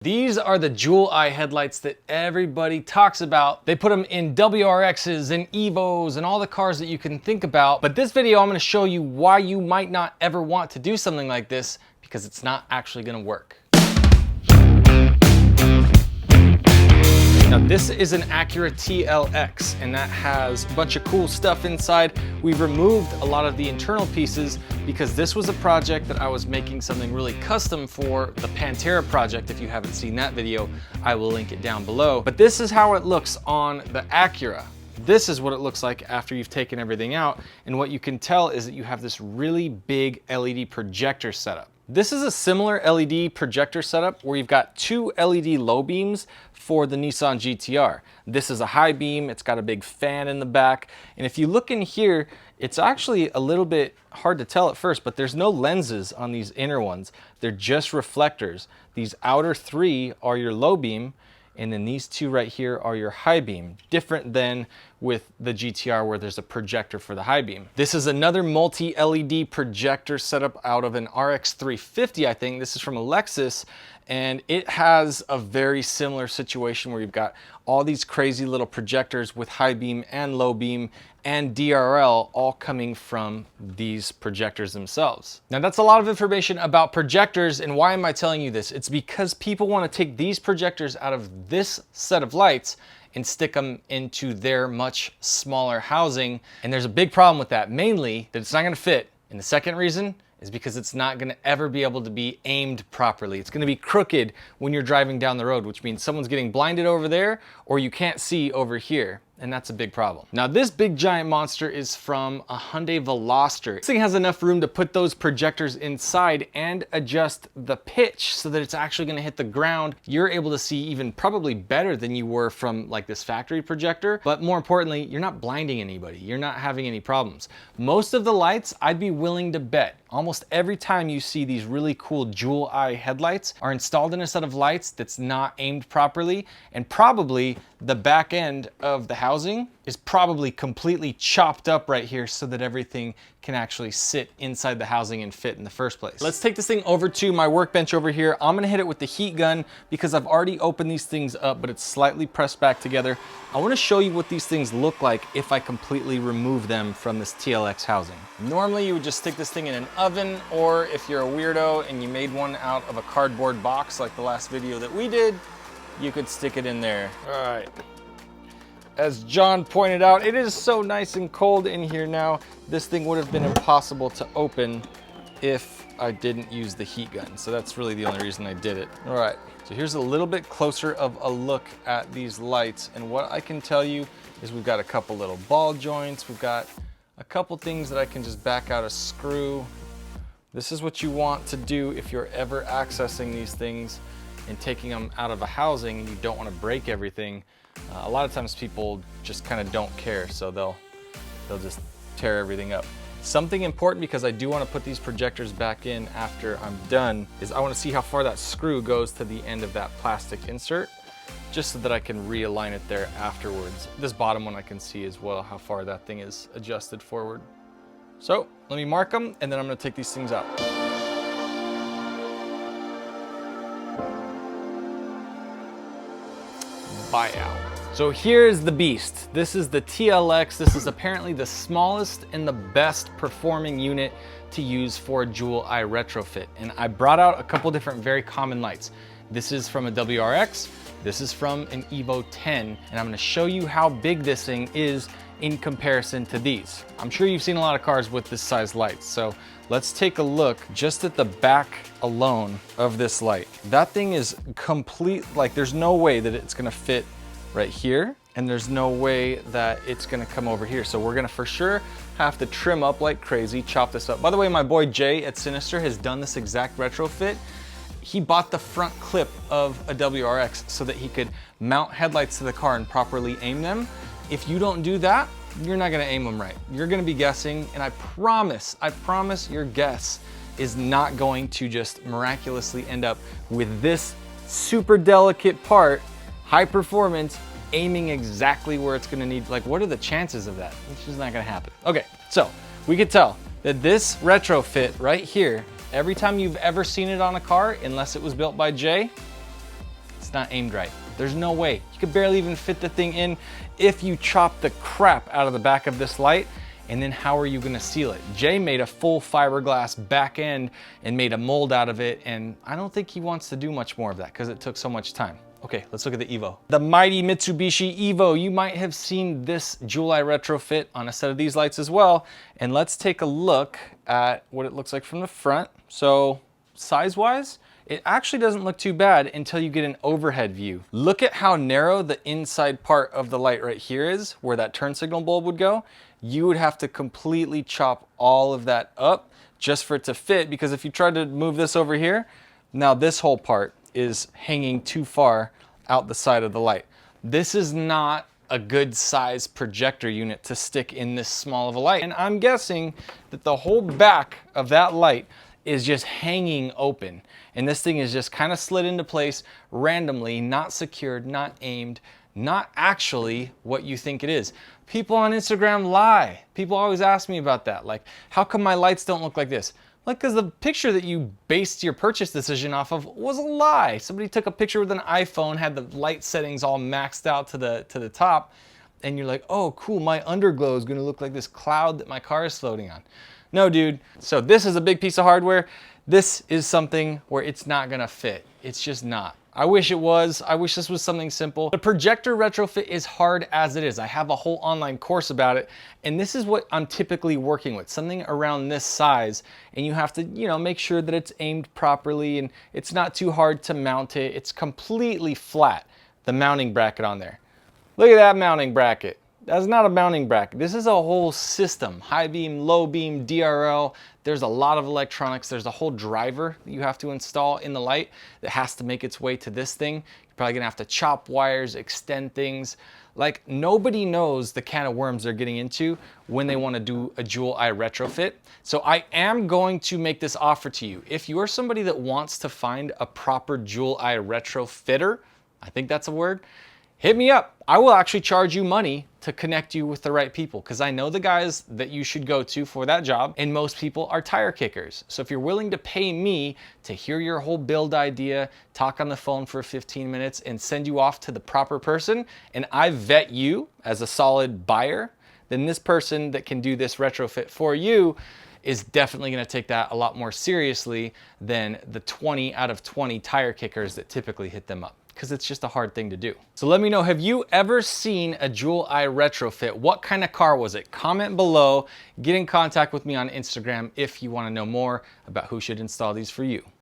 These are the jewel eye headlights that everybody talks about. They put them in WRXs and Evos and all the cars that you can think about. But this video, I'm gonna show you why you might not ever want to do something like this, because it's not actually gonna work. Now this is an Acura TLX, and that has a bunch of cool stuff inside. We've removed a lot of the internal pieces because this was a project that I was making something really custom for the Pantera project. If you haven't seen that video, I will link it down below. But this is how it looks on the Acura. This is what it looks like after you've taken everything out. And what you can tell is that you have this really big LED projector setup. This is a similar LED projector setup where you've got two LED low beams for the Nissan GTR. This is a high beam, it's got a big fan in the back. And if you look in here, it's actually a little bit hard to tell at first, but there's no lenses on these inner ones. They're just reflectors. These outer three are your low beam, and then these two right here are your high beam, different than with the GTR where there's a projector for the high beam. This is another multi-LED projector setup out of an RX 350, I think. This is from a Lexus, and it has a very similar situation where you've got all these crazy little projectors with high beam and low beam and DRL all coming from these projectors themselves. Now that's a lot of information about projectors, and why am I telling you this? It's because people want to take these projectors out of this set of lights and stick them into their much smaller housing. And there's a big problem with that, mainly that it's not gonna fit. And the second reason is because it's not gonna ever be able to be aimed properly. It's gonna be crooked when you're driving down the road, which means someone's getting blinded over there or you can't see over here. And that's a big problem. Now this big giant monster is from a Hyundai Veloster. This thing has enough room to put those projectors inside and adjust the pitch so that it's actually gonna hit the ground. You're able to see even probably better than you were from like this factory projector, but more importantly, you're not blinding anybody. You're not having any problems. Most of the lights, I'd be willing to bet, almost every time you see these really cool jewel eye headlights are installed in a set of lights that's not aimed properly, and probably the back end of the housing is probably completely chopped up right here so that everything can actually sit inside the housing and fit in the first place. Let's take this thing over to my workbench over here. I'm gonna hit it with the heat gun because I've already opened these things up, but it's slightly pressed back together. I wanna show you what these things look like if I completely remove them from this TLX housing. Normally you would just stick this thing in an oven, or if you're a weirdo and you made one out of a cardboard box like the last video that we did, you could stick it in there. All right. As John pointed out, it is so nice and cold in here now. This thing would have been impossible to open if I didn't use the heat gun. So that's really the only reason I did it. All right, so here's a little bit closer of a look at these lights. And what I can tell you is we've got a couple little ball joints. We've got a couple things that I can just back out a screw. This is what you want to do if you're ever accessing these things and taking them out of a housing and you don't want to break everything. A lot of times people just kind of don't care, so they'll just tear everything up. Something important, because I do want to put these projectors back in after I'm done, is I want to see how far that screw goes to the end of that plastic insert, just so that I can realign it there afterwards. This bottom one I can see as well how far that thing is adjusted forward. So let me mark them, and then I'm going to take these things out. Buyout. So here's the beast. This is the TLX. This is apparently the smallest and the best performing unit to use for a jewel eye retrofit. And I brought out a couple different very common lights. This is from a WRX. This is from an Evo 10. And I'm gonna show you how big this thing is in comparison to these. I'm sure you've seen a lot of cars with this size lights. So let's take a look just at the back alone of this light. That thing is complete, like there's no way that it's gonna fit right here, and there's no way that it's gonna come over here. So we're gonna for sure have to trim up like crazy, chop this up. By the way, my boy Jay at Sinister has done this exact retrofit. He bought the front clip of a WRX so that he could mount headlights to the car and properly aim them. If you don't do that, you're not gonna aim them right. You're gonna be guessing, and I promise your guess is not going to just miraculously end up with this super delicate part, high performance, aiming exactly where it's gonna need. Like, what are the chances of that? It's just not gonna happen. Okay, so we could tell that this retrofit right here, every time you've ever seen it on a car, unless it was built by Jay, It's not aimed right. There's no way. You could barely even fit the thing in if you chop the crap out of the back of this light. And then how are you gonna seal it? Jay made a full fiberglass back end and made a mold out of it, and I don't think he wants to do much more of that because it took so much time. Okay, let's look at the Evo. The mighty Mitsubishi Evo. You might have seen this jewel eye retrofit on a set of these lights as well. And let's take a look at what it looks like from the front. So size-wise, it actually doesn't look too bad until you get an overhead view. Look at how narrow the inside part of the light right here is, where that turn signal bulb would go. You would have to completely chop all of that up just for it to fit, because if you tried to move this over here, now this whole part is hanging too far out the side of the light. This is not a good size projector unit to stick in this small of a light. And I'm guessing that the whole back of that light is just hanging open. And this thing is just kind of slid into place randomly, not secured, not aimed, not actually what you think it is. People on Instagram lie. People always ask me about that. Like, how come my lights don't look like this? Like, because the picture that you based your purchase decision off of was a lie. Somebody took a picture with an iPhone, had the light settings all maxed out to the top, and you're like, oh, cool, my underglow is gonna look like this cloud that my car is floating on. No, dude. So this is a big piece of hardware. This is something where it's not gonna fit. It's just not. I wish it was. I wish this was something simple. The projector retrofit is hard as it is. I have a whole online course about it, and this is what I'm typically working with, something around this size, and you have to, make sure that it's aimed properly and it's not too hard to mount it. It's completely flat, the mounting bracket on there. Look at that mounting bracket. That's not a mounting bracket. This is a whole system, high beam, low beam, DRL. There's a lot of electronics. There's a whole driver that you have to install in the light that has to make its way to this thing. You're probably gonna have to chop wires, extend things. Like, nobody knows the can of worms they're getting into when they wanna do a jewel eye retrofit. So I am going to make this offer to you. If you're somebody that wants to find a proper jewel eye retrofitter, I think that's a word, hit me up. I will actually charge you money to connect you with the right people, because I know the guys that you should go to for that job, and most people are tire kickers. So if you're willing to pay me to hear your whole build idea, talk on the phone for 15 minutes, and send you off to the proper person, and I vet you as a solid buyer, then this person that can do this retrofit for you is definitely gonna take that a lot more seriously than the 20 out of 20 tire kickers that typically hit them up, because it's just a hard thing to do. So let me know, have you ever seen a jewel eye retrofit? What kind of car was it? Comment below, get in contact with me on Instagram if you wanna know more about who should install these for you.